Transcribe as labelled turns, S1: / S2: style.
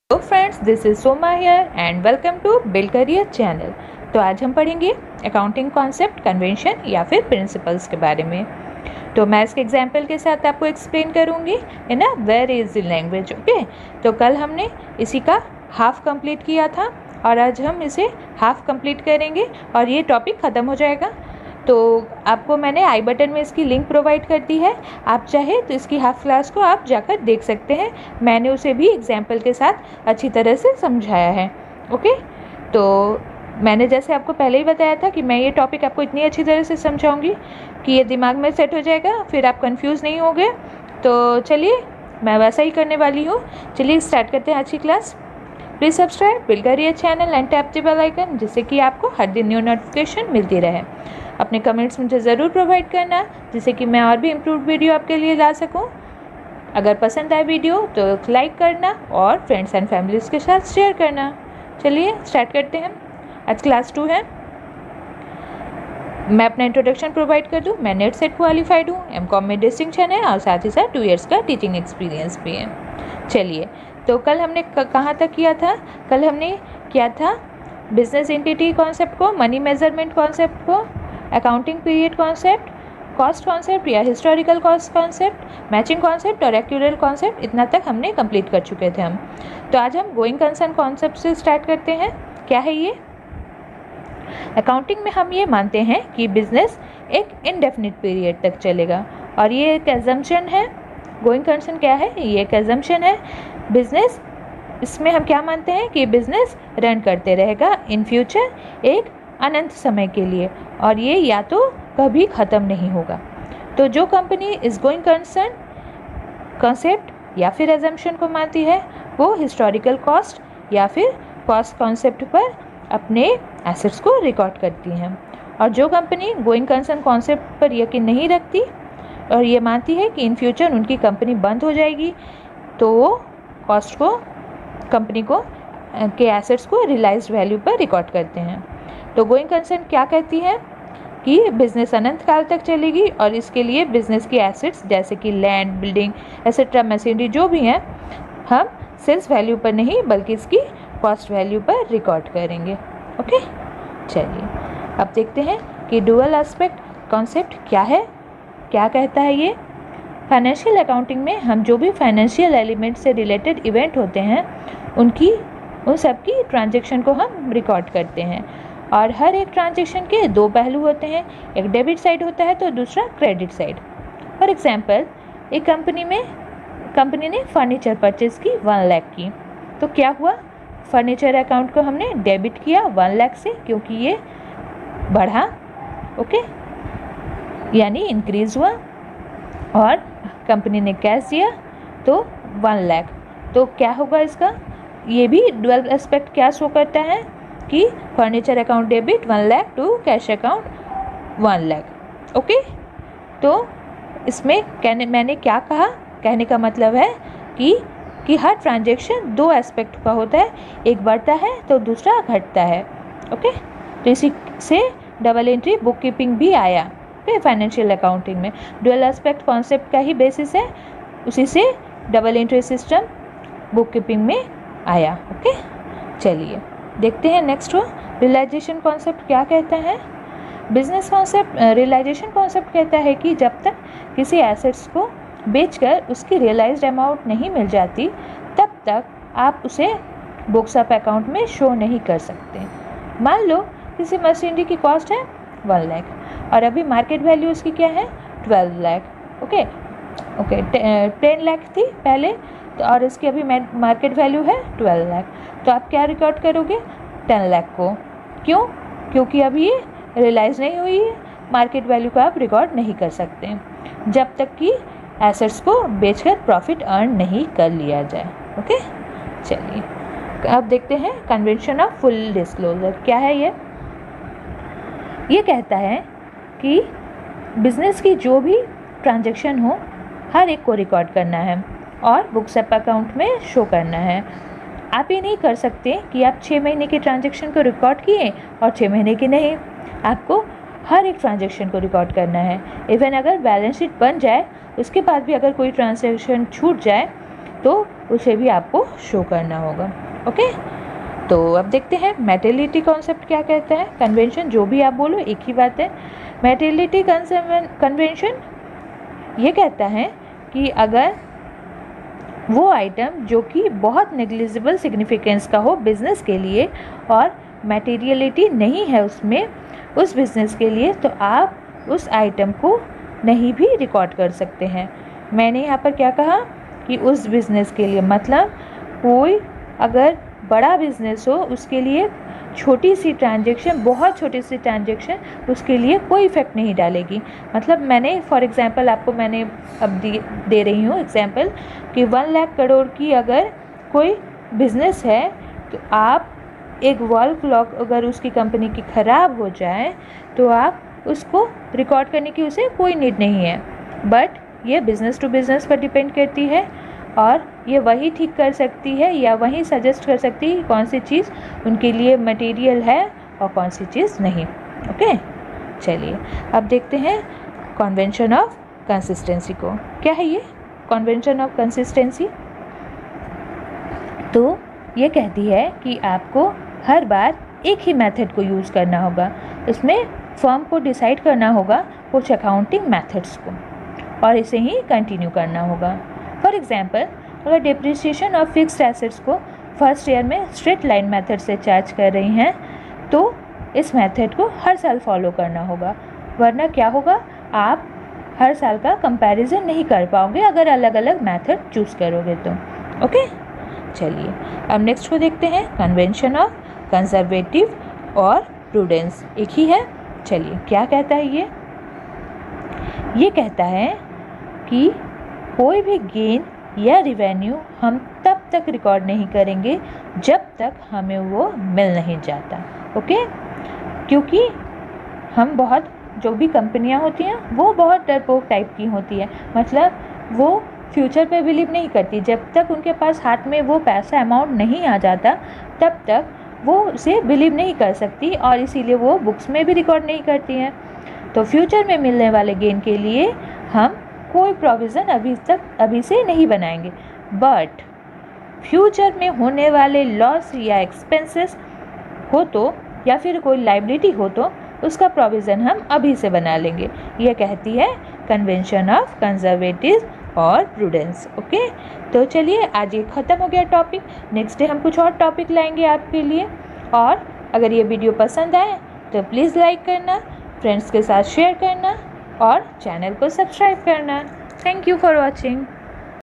S1: Hello friends, this is Soma here and welcome to Build Career channel. तो आज हम पढ़ेंगे अकाउंटिंग कॉन्सेप्ट, कन्वेंशन या फिर प्रिंसिपल्स के बारे में। तो मैं इसके एग्जांपल के साथ आपको एक्सप्लेन करूंगी in a very easy language. Okay, तो कल हमने इसी का हाफ कंप्लीट किया था और आज हम इसे हाफ कंप्लीट करेंगे और ये टॉपिक ख़त्म हो जाएगा। तो आपको मैंने आई बटन में इसकी लिंक प्रोवाइड कर दी है, आप चाहे तो इसकी हाफ क्लास को आप जाकर देख सकते हैं। मैंने उसे भी एग्जाम्पल के साथ अच्छी तरह से समझाया है। ओके, तो मैंने जैसे आपको पहले ही बताया था कि मैं ये टॉपिक आपको इतनी अच्छी तरह से समझाऊंगी कि ये दिमाग में सेट हो जाएगा, फिर आप कंफ्यूज नहीं होगे। तो चलिए, मैं वैसा ही करने वाली हूँ। चलिए स्टार्ट करते हैं आज की class. Please subscribe Build Career channel and tap the bell icon, जिससे कि आपको हर दिन न्यू नोटिफिकेशन मिलती रहे। अपने कमेंट्स मुझे ज़रूर प्रोवाइड करना, जिससे कि मैं और भी इम्प्रूव वीडियो आपके लिए ला सकूं। अगर पसंद आए वीडियो तो लाइक करना और फ्रेंड्स एंड फैमिलीज़ के साथ शेयर करना। चलिए स्टार्ट करते हैं। आज क्लास 2 है। मैं अपना इंट्रोडक्शन प्रोवाइड कर दूं। मैं नेट सेट क्वालिफाइड हूँ, एमकॉम में डिस्टिंक्शन है और साथ ही साथ 2 इयर्स का टीचिंग एक्सपीरियंस भी है। चलिए, तो कल हमने कहाँ तक किया था? कल हमने किया था बिजनेस एंटिटी कॉन्सेप्ट को, मनी मेजरमेंट कॉन्सेप्ट को, accounting period concept, cost concept या historical cost concept, matching concept और एक्यूरेल कॉन्सेप्ट। इतना तक हमने कंप्लीट कर चुके थे हम। तो आज हम गोइंग कंसर्न कॉन्सेप्ट से स्टार्ट करते हैं। क्या है ये? अकाउंटिंग में हम ये मानते हैं कि बिजनेस एक इनडेफिनिट पीरियड तक चलेगा और ये एक एजम्पशन है। गोइंग कंसर्न क्या है? ये एक एजम्पशन है। बिजनेस, इसमें हम क्या मानते हैं कि बिजनेस रन करते रहेगा इन फ्यूचर एक अनंत समय के लिए, और ये या तो कभी ख़त्म नहीं होगा। तो जो कंपनी इस गोइंग कंसर्न कॉन्सेप्ट या फिर एजम्पशन को मानती है, वो हिस्टोरिकल कॉस्ट या फिर कॉस्ट कॉन्सेप्ट पर अपने एसेट्स को रिकॉर्ड करती हैं। और जो कंपनी गोइंग कंसर्न कॉन्सेप्ट पर यकीन नहीं रखती और ये मानती है कि इन फ्यूचर उनकी कंपनी बंद हो जाएगी, तो वो कॉस्ट को, कंपनी को के एसेट्स को रियलाइज्ड वैल्यू पर रिकॉर्ड करते हैं। तो गोइंग कंसर्न क्या कहती है कि बिजनेस अनंत काल तक चलेगी और इसके लिए बिजनेस की एसेट्स जैसे कि लैंड, बिल्डिंग एक्सेट्रा, मशीनरी जो भी हैं, हम सेल्स वैल्यू पर नहीं बल्कि इसकी कॉस्ट वैल्यू पर रिकॉर्ड करेंगे। ओके, चलिए अब देखते हैं कि डुअल एस्पेक्ट कॉन्सेप्ट क्या है, क्या कहता है ये। फाइनेंशियल अकाउंटिंग में हम जो भी फाइनेंशियल एलिमेंट से रिलेटेड इवेंट होते हैं उन सब की ट्रांजैक्शन को हम रिकॉर्ड करते हैं। और हर एक ट्रांजैक्शन के 2 पहलू होते हैं, एक डेबिट साइड होता है तो दूसरा क्रेडिट साइड। फॉर एग्जांपल, एक कंपनी ने फर्नीचर परचेज की 1 लाख की, तो क्या हुआ? फर्नीचर अकाउंट को हमने डेबिट किया 1 लाख से, क्योंकि ये बढ़ा, ओके, यानी इंक्रीज हुआ, और कंपनी ने कैश दिया तो 1 लाख। तो क्या होगा इसका? ये भी डुअल एस्पेक्ट क्या शो करता है कि furniture account debit 1 lakh to cash account 1 lakh. Okay, तो इसमें मैंने क्या कहा? कहने का मतलब है कि हर ट्रांजैक्शन 2 एस्पेक्ट का होता है, एक बढ़ता है तो दूसरा घटता है। ओके, तो इसी से डबल एंट्री बुक कीपिंग भी आया। ओके, फाइनेंशियल अकाउंटिंग में डुअल एस्पेक्ट कॉन्सेप्ट का ही बेसिस है, उसी से double entry system book keeping में आया। ओके, चलिए देखते हैं नेक्स्ट वो रियलाइजेशन कॉन्सेप्ट क्या कहता है। बिजनेस कॉन्सेप्ट रियलाइजेशन कॉन्सेप्ट कहता है कि जब तक किसी एसेट्स को बेचकर उसकी रियलाइज्ड अमाउंट नहीं मिल जाती, तब तक आप उसे बुक्स ऑफ अकाउंट में शो नहीं कर सकते। मान लो किसी मशीनरी की कॉस्ट है 1 लाख और अभी मार्केट वैल्यू उसकी क्या है? 12 लाख। ओके, 10 लाख थी पहले, तो और इसकी अभी मार्केट वैल्यू है 12 लाख। तो आप क्या रिकॉर्ड करोगे? 10 लाख को। क्यों? क्योंकि अभी ये रियलाइज़ नहीं हुई है, मार्केट वैल्यू को आप रिकॉर्ड नहीं कर सकते जब तक कि एसेट्स को बेचकर प्रॉफिट अर्न नहीं कर लिया जाए। ओके, चलिए अब देखते हैं कन्वेंशन ऑफ फुल डिस्क्लोजर क्या है ये। ये कहता है कि बिजनेस की जो भी ट्रांजैक्शन हो, हर एक को रिकॉर्ड करना है और बुक्स ऑफ अकाउंट में शो करना है। आप ये नहीं कर सकते कि आप 6 महीने के ट्रांजैक्शन को रिकॉर्ड किए और 6 महीने की नहीं। आपको हर एक ट्रांजैक्शन को रिकॉर्ड करना है। इवन अगर बैलेंस शीट बन जाए, उसके बाद भी अगर कोई ट्रांजैक्शन छूट जाए तो उसे भी आपको शो करना होगा। ओके, तो अब देखते हैं मेटेरियलिटी कॉन्सेप्ट क्या कहता है। कन्वेंशन जो भी आप बोलो एक ही बात है। मेटेरियलिटी कन्वेंशन ये कहता है कि अगर वो आइटम जो कि बहुत नेग्लिजिबल सिग्निफिकेंस का हो बिज़नेस के लिए और मटेरियलिटी नहीं है उसमें उस बिज़नेस के लिए, तो आप उस आइटम को नहीं भी रिकॉर्ड कर सकते हैं। मैंने यहाँ पर क्या कहा कि उस बिज़नेस के लिए, मतलब कोई अगर बड़ा बिज़नेस हो उसके लिए छोटी सी ट्रांजैक्शन, बहुत छोटी सी ट्रांजैक्शन उसके लिए कोई इफ़ेक्ट नहीं डालेगी। मतलब मैंने फॉर एग्ज़ाम्पल आपको मैंने अब दे रही हूँ एग्ज़ाम्पल कि 1 लाख करोड़ की अगर कोई बिज़नेस है तो आप एक वॉल क्लॉक अगर उसकी कंपनी की ख़राब हो जाए तो आप उसको रिकॉर्ड करने की उसे कोई नीड नहीं है। बट ये बिज़नेस टू बिज़नेस पर डिपेंड करती है और ये वही ठीक कर सकती है या वही सजेस्ट कर सकती है कौन सी चीज़ उनके लिए मटेरियल है और कौन सी चीज़ नहीं। ओके, चलिए अब देखते हैं कन्वेंशन ऑफ कंसिस्टेंसी को। क्या है ये कन्वेंशन ऑफ कंसिस्टेंसी? तो ये कहती है कि आपको हर बार एक ही मेथड को यूज़ करना होगा। इसमें फर्म को डिसाइड करना होगा कुछ अकाउंटिंग मेथड्स को और इसे ही कंटिन्यू करना होगा। फॉर एग्जाम्पल, अगर डिप्रिसिएशन ऑफ फिक्स्ड एसेट्स को फर्स्ट ईयर में स्ट्रेट लाइन मेथड से चार्ज कर रही हैं तो इस मेथड को हर साल फॉलो करना होगा, वरना क्या होगा, आप हर साल का कंपैरिजन नहीं कर पाओगे अगर अलग अलग मेथड चूज़ करोगे तो। ओके, चलिए अब नेक्स्ट को देखते हैं, कन्वेंशन ऑफ कंजर्वेटिव और प्रूडेंस एक ही है। चलिए क्या कहता है ये कहता है कि कोई भी गेन या रिवेन्यू हम तब तक रिकॉर्ड नहीं करेंगे जब तक हमें वो मिल नहीं जाता। ओके, क्योंकि हम बहुत जो भी कंपनियां होती हैं वो बहुत डरपोक टाइप की होती है, मतलब वो फ्यूचर पे बिलीव नहीं करती। जब तक उनके पास हाथ में वो पैसा अमाउंट नहीं आ जाता तब तक वो उसे बिलीव नहीं कर सकती और इसीलिए वो बुक्स में भी रिकॉर्ड नहीं करती हैं। तो फ्यूचर में मिलने वाले गेन के लिए हम कोई प्रोविज़न अभी से नहीं बनाएंगे, बट फ्यूचर में होने वाले लॉस या एक्सपेंसेस हो तो या फिर कोई लायबिलिटी हो तो उसका प्रोविज़न हम अभी से बना लेंगे। यह कहती है कन्वेंशन ऑफ कंजर्वेटिव और प्रूडेंस। ओके, तो चलिए आज ये ख़त्म हो गया टॉपिक। नेक्स्ट डे हम कुछ और टॉपिक लाएंगे आपके लिए। और अगर ये वीडियो पसंद आए तो प्लीज़ लाइक करना, फ्रेंड्स के साथ शेयर करना और चैनल को सब्सक्राइब करना। Thank you for watching.